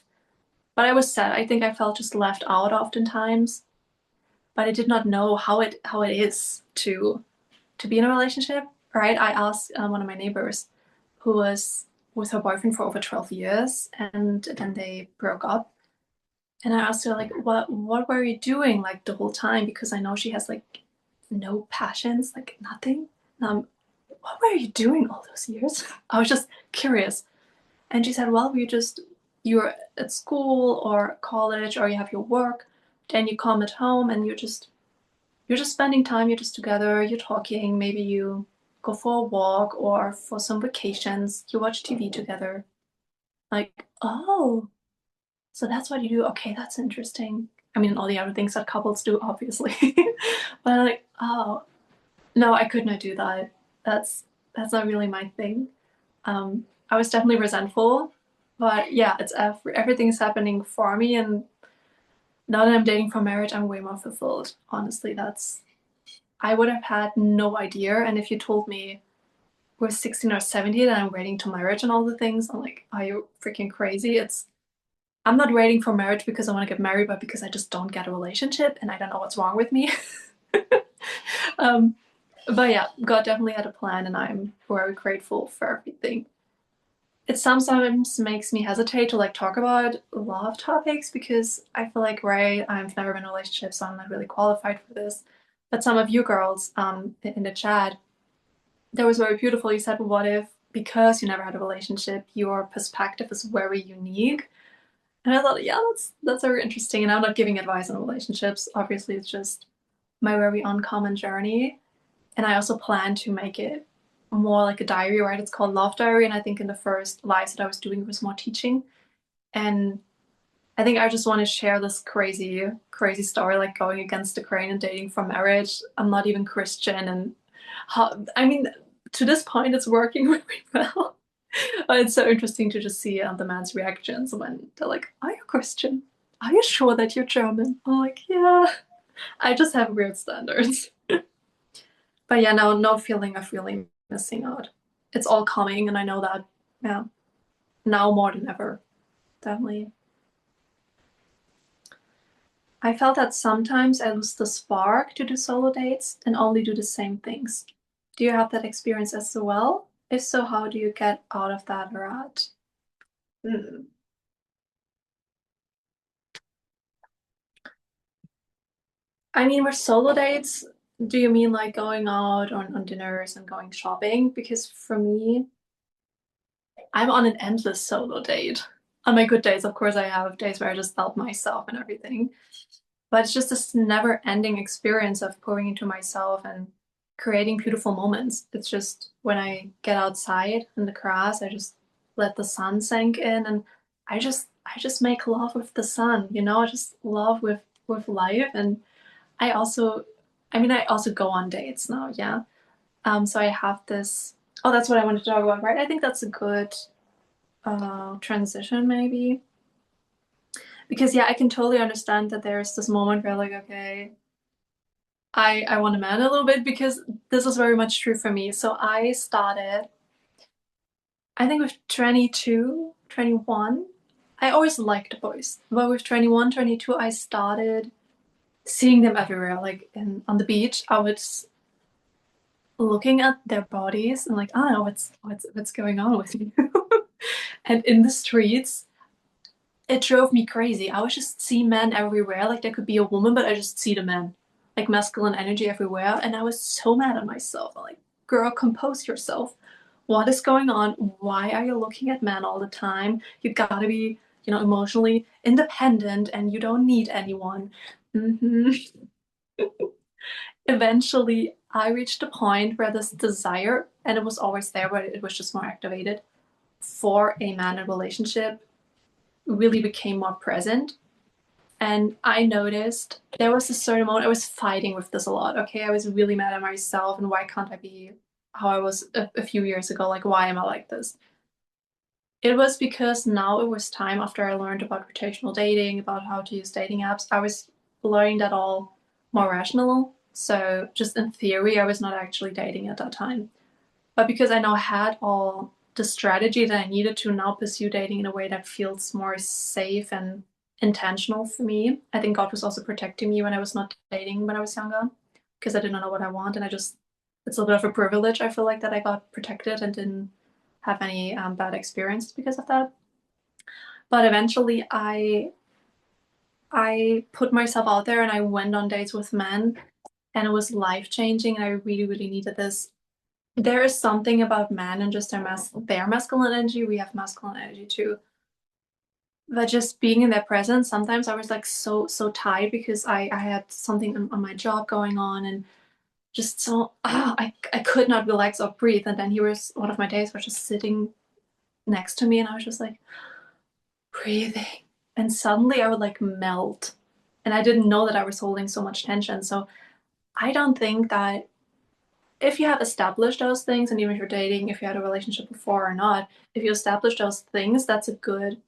But I was sad. I think I felt just left out oftentimes. But I did not know how it is to be in a relationship, right? I asked one of my neighbors who was with her boyfriend for over 12 years and then they broke up. And I asked her, like, what were you doing like the whole time? Because I know she has like no passions, like nothing. What were you doing all those years? I was just curious. And she said, well, you're at school or college or you have your work, then you come at home and you're just spending time, you're just together, you're talking, maybe you go for a walk or for some vacations, you watch TV together. Like, oh, so that's what you do. Okay, that's interesting. I mean, all the other things that couples do, obviously. But I'm like, oh, no, I could not do that. That's that's not really my thing. I was definitely resentful. But yeah, everything's happening for me, and now that I'm dating for marriage, I'm way more fulfilled. Honestly, that's I would have had no idea. And if you told me we're 16 or 17 and I'm waiting to marriage and all the things, I'm like, are you freaking crazy? I'm not waiting for marriage because I want to get married, but because I just don't get a relationship and I don't know what's wrong with me. um, but yeah, God definitely had a plan, and I'm very grateful for everything. It sometimes makes me hesitate to like talk about love topics because I feel like, right, I've never been in a relationship, so I'm not really qualified for this. But some of you girls in the chat, that was very beautiful. You said, what if because you never had a relationship, your perspective is very unique? And I thought, yeah, that's very interesting. And I'm not giving advice on relationships. Obviously, it's just my very uncommon journey. And I also plan to make it more like a diary, right? It's called Love Diary. And I think in the first lives that I was doing was more teaching. And I think I just want to share this crazy, crazy story, like going against the grain and dating for marriage. I'm not even Christian. And I mean, to this point, it's working really well. But it's so interesting to just see the man's reactions when they're like, are you Christian? Are you sure that you're German? I'm like, yeah, I just have weird standards. But yeah, no feeling of really missing out. It's all coming, and I know that, yeah, now more than ever, definitely. I felt that sometimes I lose the spark to do solo dates and only do the same things. Do you have that experience as well? If so, how do you get out of that rut? Hmm. I mean, with solo dates, do you mean like going out on dinners and going shopping? Because for me, I'm on an endless solo date. On my good days, of course, I have days where I just help myself and everything. But it's just this never ending experience of pouring into myself and creating beautiful moments. It's just when I get outside in the grass, I just let the sun sink in, and I just make love with the sun, just love with life. And I also I mean I also go on dates now, yeah. So I have this oh, that's what I wanted to talk about, right? I think that's a good transition maybe. Because yeah, I can totally understand that there's this moment where like, okay, I want a man a little bit, because this is very much true for me. So I started, I think with 22, 21. I always liked boys. But with 21, 22, I started seeing them everywhere. Like on the beach, I was looking at their bodies and like, I don't know what's going on with you. And in the streets, it drove me crazy. I would just see men everywhere. Like there could be a woman, but I just see the men, like masculine energy everywhere. And I was so mad at myself. I'm like, girl, compose yourself. What is going on? Why are you looking at men all the time? You gotta be, emotionally independent, and you don't need anyone. Hmm. Eventually, I reached a point where this desire, and it was always there, but it was just more activated, for a man in a relationship really became more present. And I noticed there was a certain moment I was fighting with this a lot. Okay, I was really mad at myself, and why can't I be how I was a few years ago? Like, why am I like this? It was because now it was time, after I learned about rotational dating, about how to use dating apps. I was learning that all more rational. So, just in theory, I was not actually dating at that time. But because I now had all the strategy that I needed to now pursue dating in a way that feels more safe and intentional for me, I think God was also protecting me when I was not dating when I was younger, because I didn't know what I want. And it's a bit of a privilege, I feel like, that I got protected and didn't have any bad experiences because of that. But eventually, I put myself out there and I went on dates with men, and it was life changing. I really, really needed this. There is something about men and just their masculine energy. We have masculine energy too. But just being in their presence, sometimes I was like so tired because I had something on my job going on, and just I could not relax or breathe. And then he was one of my days was just sitting next to me, and I was just like breathing. And suddenly I would like melt. And I didn't know that I was holding so much tension. So I don't think that if you have established those things, and even if you're dating, if you had a relationship before or not, if you establish those things, that's a good,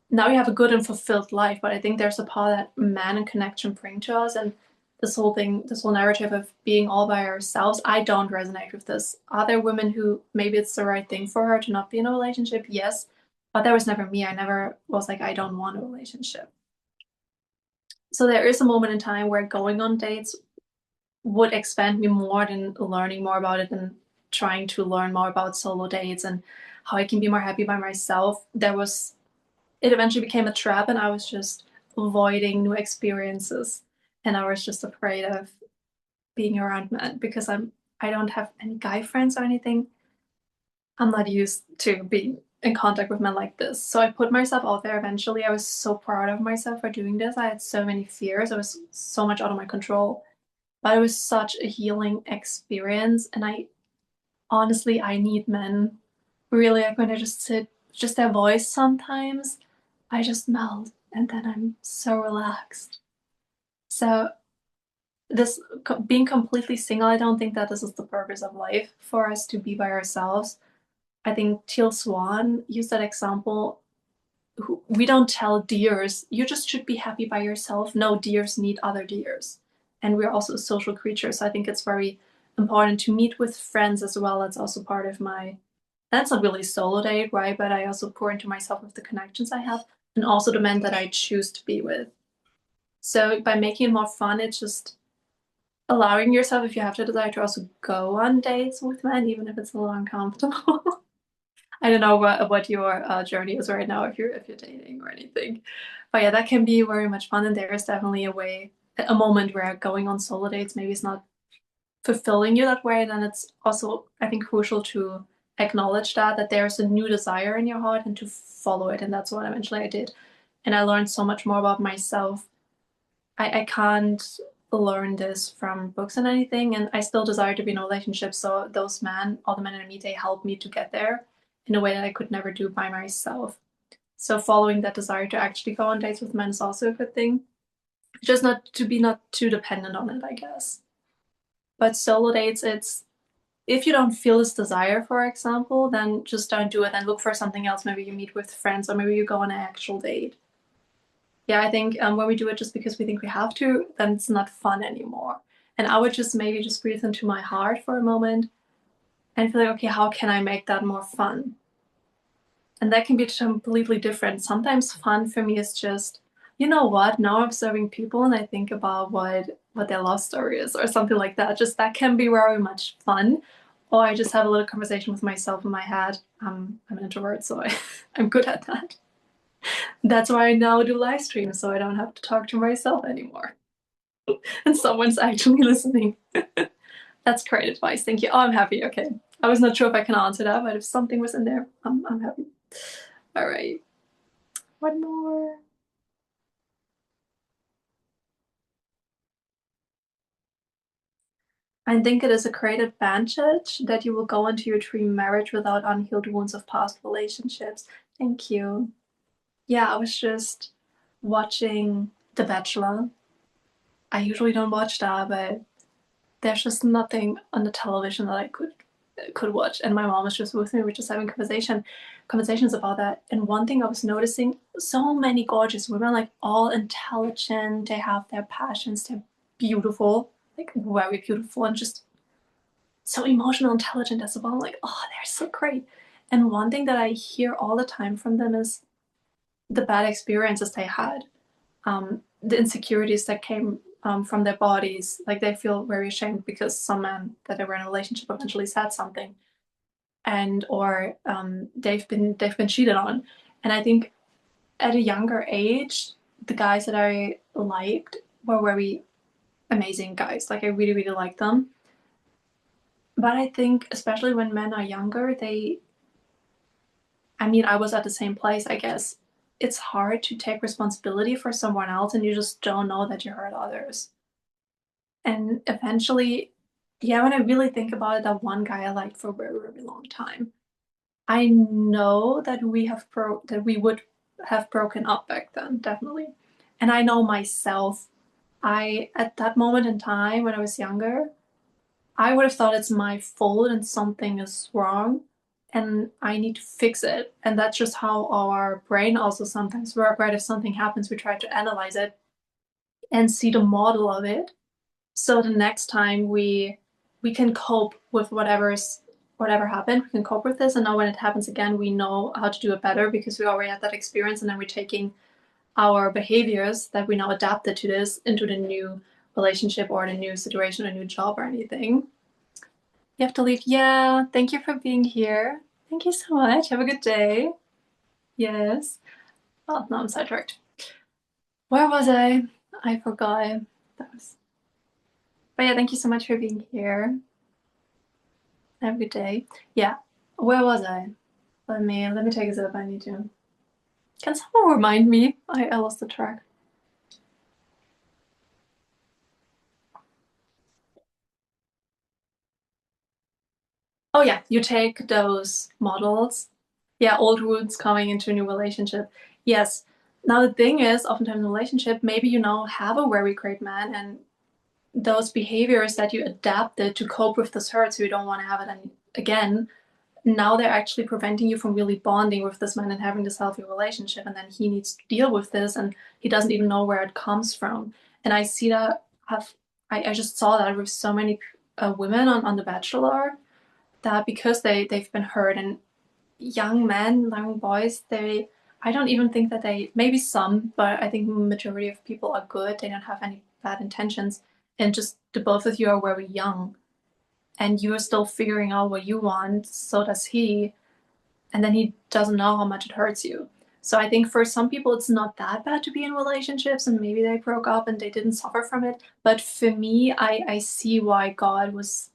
now you have a good and fulfilled life. But I think there's a part that man and connection bring to us, and this whole thing, this whole narrative of being all by ourselves, I don't resonate with this. Are there women who maybe it's the right thing for her to not be in a relationship? Yes. But that was never me. I never was like, I don't want a relationship. So there is a moment in time where going on dates would expand me more than learning more about it and trying to learn more about solo dates and how I can be more happy by myself. It eventually became a trap, and I was just avoiding new experiences, and I was just afraid of being around men because I don't have any guy friends or anything. I'm not used to being in contact with men like this. So I put myself out there eventually. I was so proud of myself for doing this. I had so many fears. I was so much out of my control. But it was such a healing experience. And I need men. Really, like when I just sit, just their voice sometimes, I just melt and then I'm so relaxed. So this being completely single, I don't think that this is the purpose of life for us to be by ourselves. I think Teal Swan used that example. We don't tell deers, you just should be happy by yourself. No, deers need other deers. And we're also social creatures. So I think it's very important to meet with friends as well. It's also part of my, that's not really solo date, right? But I also pour into myself with the connections I have and also the men that I choose to be with. So by making it more fun, it's just allowing yourself, if you have the desire, to also go on dates with men, even if it's a little uncomfortable. I don't know what your journey is right now if you're dating or anything, but yeah, that can be very much fun. And there is definitely a moment where going on solo dates maybe is not fulfilling you that way. Then it's also, I think, crucial to acknowledge that there's a new desire in your heart and to follow it. And that's what eventually I did. And I learned so much more about myself. I can't learn this from books and anything, and I still desire to be in a relationship. So those men, all the men I meet, they help me to get there in a way that I could never do by myself. So following that desire to actually go on dates with men is also a good thing. Just not too dependent on it, I guess. But solo dates, it's, if you don't feel this desire, for example, then just don't do it and look for something else. Maybe you meet with friends, or maybe you go on an actual date. Yeah, I think when we do it just because we think we have to, then it's not fun anymore. And I would just maybe just breathe into my heart for a moment and feel like, okay, how can I make that more fun? And that can be completely different. Sometimes fun for me is just, you know what? Now I'm observing people and I think about what their love story is or something like that. Just that can be very much fun. Or I just have a little conversation with myself in my head. I'm an introvert, so I'm good at that. That's why I now do live streams, so I don't have to talk to myself anymore. And someone's actually listening. That's great advice. Thank you. Oh, I'm happy. Okay. I was not sure if I can answer that, but if something was in there, I'm happy. All right. One more. I think it is a great advantage that you will go into your dream marriage without unhealed wounds of past relationships. Thank you. Yeah, I was just watching The Bachelor. I usually don't watch that, but there's just nothing on the television that I could watch. And my mom was just with me. We're just having conversations about that. And one thing I was noticing, so many gorgeous women, like all intelligent, they have their passions, they're beautiful, like very beautiful, and just so emotional, intelligent as well. I'm like, oh, they're so great. And one thing that I hear all the time from them is the bad experiences they had, the insecurities that came from their bodies. Like they feel very ashamed because some men that they were in a relationship eventually said something, and or they've been cheated on. And I think at a younger age, the guys that I liked were very amazing guys. Like I really really liked them. But I think especially when men are younger, I mean, I was at the same place, I guess. It's hard to take responsibility for someone else and you just don't know that you hurt others. And eventually, yeah, when I really think about it, that one guy I liked for a very, very long time, I know that that we would have broken up back then, definitely. And I know myself, I at that moment in time when I was younger, I would have thought it's my fault and something is wrong and I need to fix it. And that's just how our brain also sometimes works, right? If something happens, we try to analyze it and see the model of it. So the next time we can cope with whatever happened, we can cope with this. And now when it happens again, we know how to do it better because we already had that experience and then we're taking our behaviors that we now adapted to this into the new relationship or the new situation or new job or anything. You have to leave. Yeah, thank you for being here. Thank you so much. Have a good day. Yes. Oh, no, I'm sidetracked. Where was I? I forgot. That was. But yeah, thank you so much for being here. Have a good day. Yeah. Where was I? Let me take a sip. I need to. Can someone remind me? I lost the track. Oh yeah, you take those models. Yeah, old wounds coming into a new relationship. Yes. Now the thing is, oftentimes in a relationship, maybe you now have a very great man and those behaviors that you adapted to cope with this hurt so you don't want to have it again, now they're actually preventing you from really bonding with this man and having this healthy relationship. And then he needs to deal with this and he doesn't even know where it comes from. And I see that I just saw that with so many women on The Bachelor, that because they've been hurt, and young men, young boys, they I don't even think that they, maybe some, but I think majority of people are good. They don't have any bad intentions. And just the both of you are very young and you're still figuring out what you want, so does he, and then he doesn't know how much it hurts you. So I think for some people it's not that bad to be in relationships and maybe they broke up and they didn't suffer from it. But for me, I see why God was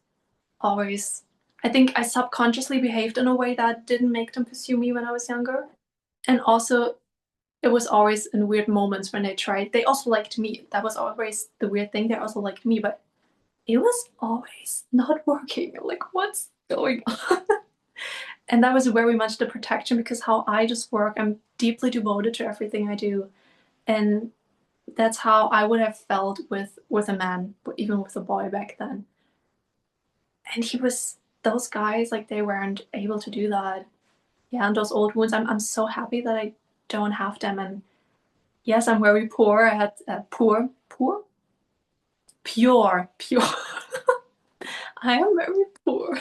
always, I think I subconsciously behaved in a way that didn't make them pursue me when I was younger. And also, it was always in weird moments when they tried. They also liked me. That was always the weird thing. They also liked me, but it was always not working. Like, what's going on? And that was very much the protection because how I just work, I'm deeply devoted to everything I do. And that's how I would have felt with a man, even with a boy back then. And he was, those guys, like they weren't able to do that. Yeah, and those old wounds, I'm so happy that I don't have them. And yes, I'm very poor. I had pure. I am very poor,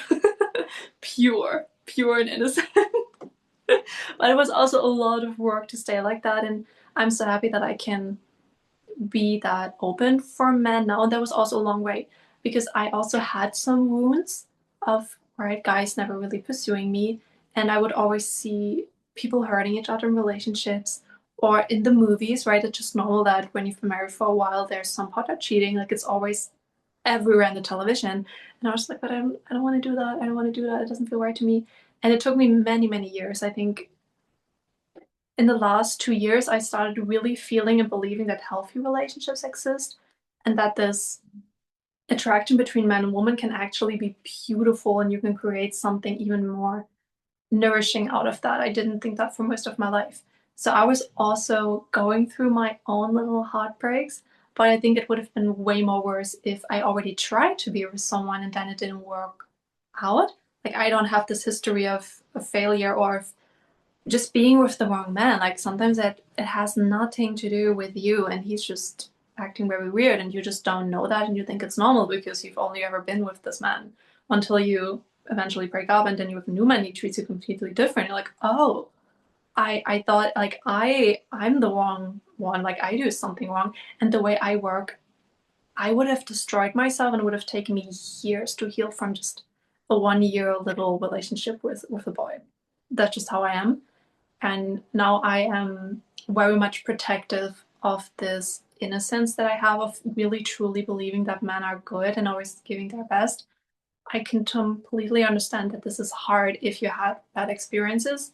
pure and innocent. But it was also a lot of work to stay like that, and I'm so happy that I can be that open for men now. And that was also a long way because I also had some wounds of, right, guys never really pursuing me, and I would always see people hurting each other in relationships or in the movies, right? It's just normal that when you've been married for a while, there's some partner cheating. Like it's always everywhere on the television. And I was like, but I don't want to do that. I don't want to do that. It doesn't feel right to me. And it took me many, many years. I think in the last 2 years, I started really feeling and believing that healthy relationships exist and that this attraction between man and woman can actually be beautiful and you can create something even more nourishing out of that. I didn't think that for most of my life. So I was also going through my own little heartbreaks, but I think it would have been way more worse if I already tried to be with someone and then it didn't work out. Like I don't have this history of failure or of just being with the wrong man. Like sometimes it has nothing to do with you and he's just acting very weird and you just don't know that and you think it's normal because you've only ever been with this man until you eventually break up and then you have a new man, he treats you completely different. You're like, oh, I thought like I'm the wrong one, like I do something wrong. And the way I work, I would have destroyed myself and it would have taken me years to heal from just a 1 year little relationship with a boy. That's just how I am. And now I am very much protective of this innocence that I have of really truly believing that men are good and always giving their best. I can completely understand that this is hard if you had bad experiences,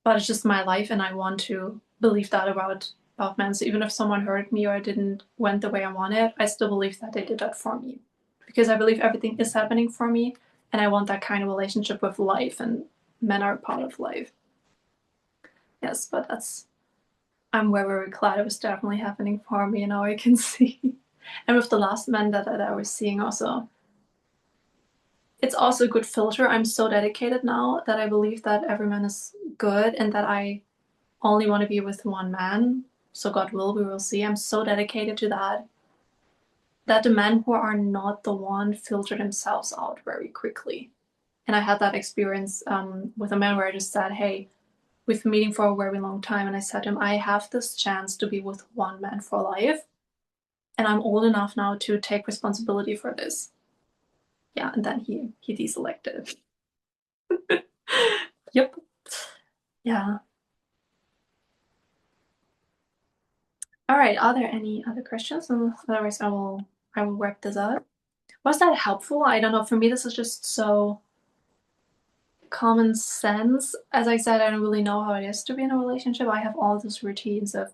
but it's just my life and I want to believe that about men. So even if someone hurt me or didn't went the way I wanted, I still believe that they did that for me. Because I believe everything is happening for me and I want that kind of relationship with life and men are a part of life. Yes, but that's, I'm very, very glad it was definitely happening for me and now I can see. And with the last man that I was seeing also, it's also a good filter. I'm so dedicated now that I believe that every man is good and that I only want to be with one man. So God will, we will see. I'm so dedicated to that that the men who are not the one filter themselves out very quickly. And I had that experience with a man where I just said, hey, we've been meeting for a very long time. And I said to him, I have this chance to be with one man for life. And I'm old enough now to take responsibility for this. Yeah, and then he deselected. Yep. Yeah. All right. Are there any other questions? Otherwise, I will wrap this up. Was that helpful? I don't know. For me, this is just so common sense. As I said, I don't really know how it is to be in a relationship. I have all these routines of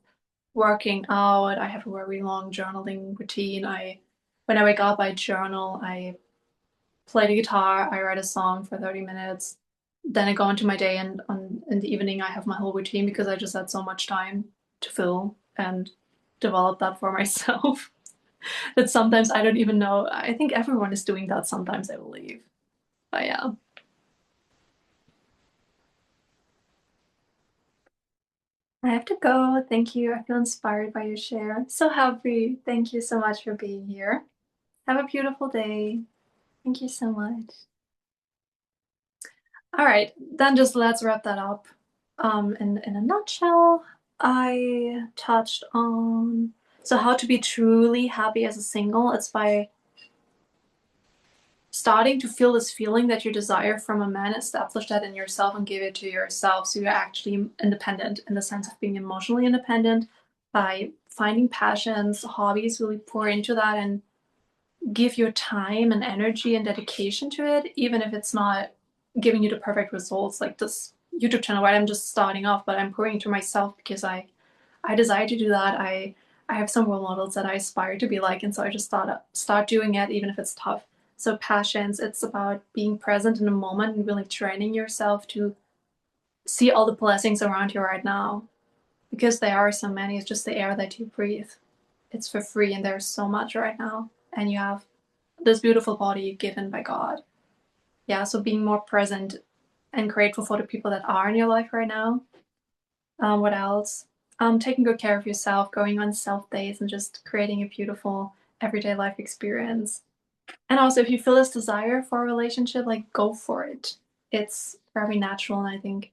working out. I have a very long journaling routine. When I wake up, I journal. I play the guitar. I write a song for 30 minutes. Then I go into my day, and in the evening, I have my whole routine because I just had so much time to fill and develop that for myself that sometimes I don't even know. I think everyone is doing that sometimes, I believe. But yeah. I have to go. Thank you. I feel inspired by your share. So happy. Thank you so much for being here. Have a beautiful day. Thank you so much. All right, then just let's wrap that up. In a nutshell, I touched on so how to be truly happy as a single. It's by starting to feel this feeling that you desire from a man, establish that in yourself and give it to yourself so you're actually independent in the sense of being emotionally independent by finding passions, hobbies, really pour into that and give your time and energy and dedication to it, even if it's not giving you the perfect results like this YouTube channel, right? I'm just starting off, but I'm pouring into myself because I desire to do that. I have some role models that I aspire to be like, and so I just thought start doing it, even if it's tough. So passions, it's about being present in the moment and really training yourself to see all the blessings around you right now, because there are so many. It's just the air that you breathe. It's for free, and there's so much right now, and you have this beautiful body given by God. Yeah, so being more present and grateful for the people that are in your life right now. What else? Taking good care of yourself, going on self days, and just creating a beautiful everyday life experience. And also, if you feel this desire for a relationship, like go for it. It's very natural, and I think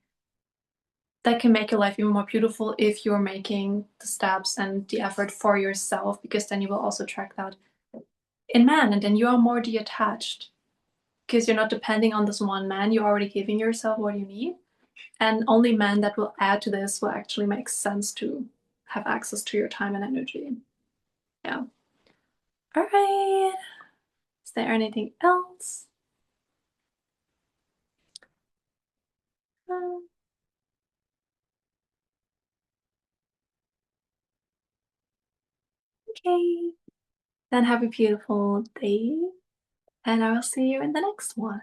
that can make your life even more beautiful if you're making the steps and the effort for yourself, because then you will also track that in man, and then you are more detached because you're not depending on this one man. You're already giving yourself what you need. And only men that will add to this will actually make sense to have access to your time and energy. Yeah. All right. Is there anything else? Um, okay. Then have a beautiful day, and I will see you in the next one.